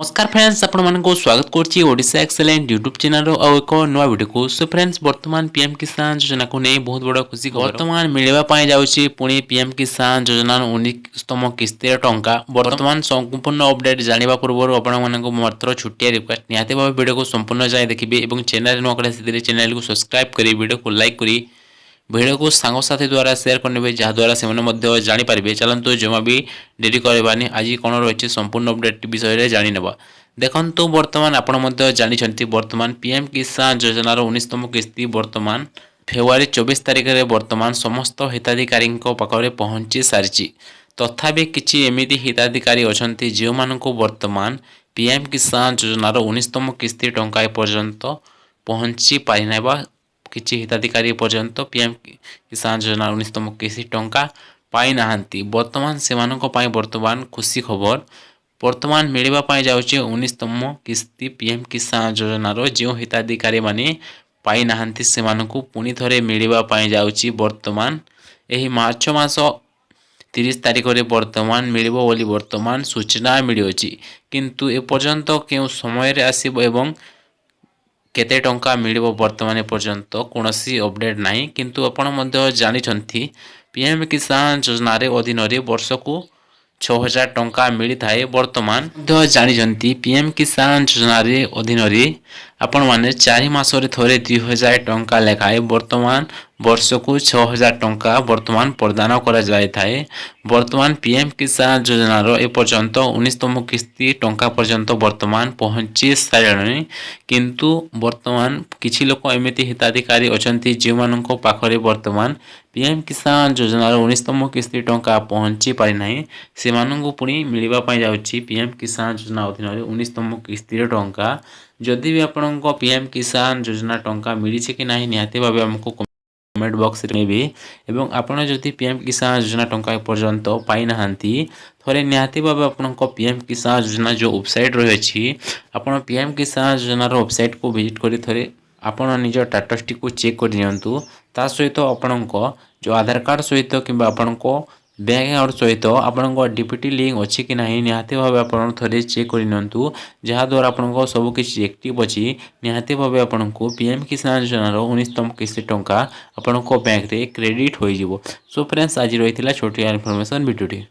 नमस्कार फ्रेंड्स आपण स्वागत करछि ओडिशा एक्सेलेंट यूट्यूब चैनल और एक नया वीडियो को। सो फ्रेंड्स वर्तमान पीएम किसान योजना को नहीं बहुत बड़ा खुशी खबर वर्तमान मिलवा पाई जाउछि पुणी पीएम किसान योजना 19तम किस्ती टंका। वर्तमान संपूर्ण अपडेट जानिबा पूर्व आपण मानको मात्र छुटिया रिक्वेस्ट निहाते भाव वीडियो को संपूर्ण जाय देखिबे एवं चैनल न करे से चैनल को सब्सक्राइब करी वीडियो को लाइक करी वीडियो को सांगसाथी द्वारा शेयर करने जहाँद्वारा से जानीपारे। चलतु जमा भी डेरी करवानी आज कौन रही संपूर्ण अपडेट विषय जानी नेबा। देखंतु वर्तमान आपण जानी वर्तमान पीएम किसान योजनार 19तम किस्ती वर्तमान फेब्रुआरी 24 तारिख में वर्तमान समस्त हिताधिकारी पाखे पहुँची सारी। तथापि किछि एमिति हिताधिकारी अछंती जो मानकु वर्तमान पीएम किसान योजनार 19तम किस्ती टंका पर्यंत पहुँची पारि नाबा किछि हिताधिकारी पर्यंत पीएम किसान योजना 19तम किस्ती टंका पाई नाहांती। वर्तमान सेमानक पाई वर्तमान खुशी खबर वर्तमान मिलवा पाई जाउछि 19तम किस्ती पीएम किसान योजनार जो हिताधिकारी माने पाई नाहांती सेमानकु पुनी थरे मिलवा पाई जाउछि। वर्तमान एही मार्च मास 30 तारिख रे वर्तमान मिलिबो बोली वर्तमान सूचना मिलियोछि, किंतु ए पर्यंत केउ समय रे आसीबो एवं केते टंका मिलिबो वर्तमान पर्यंत कोनोसी अपडेट नाही। किंतु आपण जानी पीएम किसान योजना अधीन वर्ष को 6000 टंका मिली थाए। वर्तमान जानी पीएम किसान योजना अधीन आपण माने 4 मास रे थोरे 2000 टंका लेखाए वर्तमान वर्ष को 6000 टंका वर्तमान प्रदान करा जाय थाए। वर्तमान पीएम किसान योजनार ए पर्यंत 19तम किस्ती टंका पर्यंत वर्तमान पहुँची सारे, किंतु वर्तमान किछि लोक एमिति हिताधिकारी अछंती जे मानक पाखरे वर्तमान पीएम किसान योजनार 19तम किस्ती टंका पहुँची पारि नाही। से मानकु पुणी मिलवा पाई जाउछि पीएम किसान योजना अधीन 19तम किस्ती टंका। जदि भी आपन पीएम किसान योजना टंका मिली कि नहीं निहाती भाव हमको कमेंट बॉक्स रे भी एवं आपण जदि पीएम किसान योजना टंका पर्यंत पाई नाहांती थोड़े निहाती भाव आपण पीएम किसान योजना जो वेबसाइट रही अछि आपण पीएम किसान योजनार वेबसाइट को विजिट करी थोड़े आपण निज स्टेटस टी को चेक कर नियंतु। ता सहित आपण जो आधार कार्ड सहित कि आपण बैंक अकाउंट सहित आपण डीपीटी लिंक अच्छी कि नहीं निहाती भाव आपण थोड़े चेक कर नियंतु, जहाँद्वारा आपण सब किसी एक्टिव अच्छी निहाती भाव आपण पीएम किसान योजनार 19तम किस्ती टंका आपण बैंक रे क्रेडिट हो। सो फ्रेंड्स आज रही छोटिया इनफॉरमेशन वीडियो।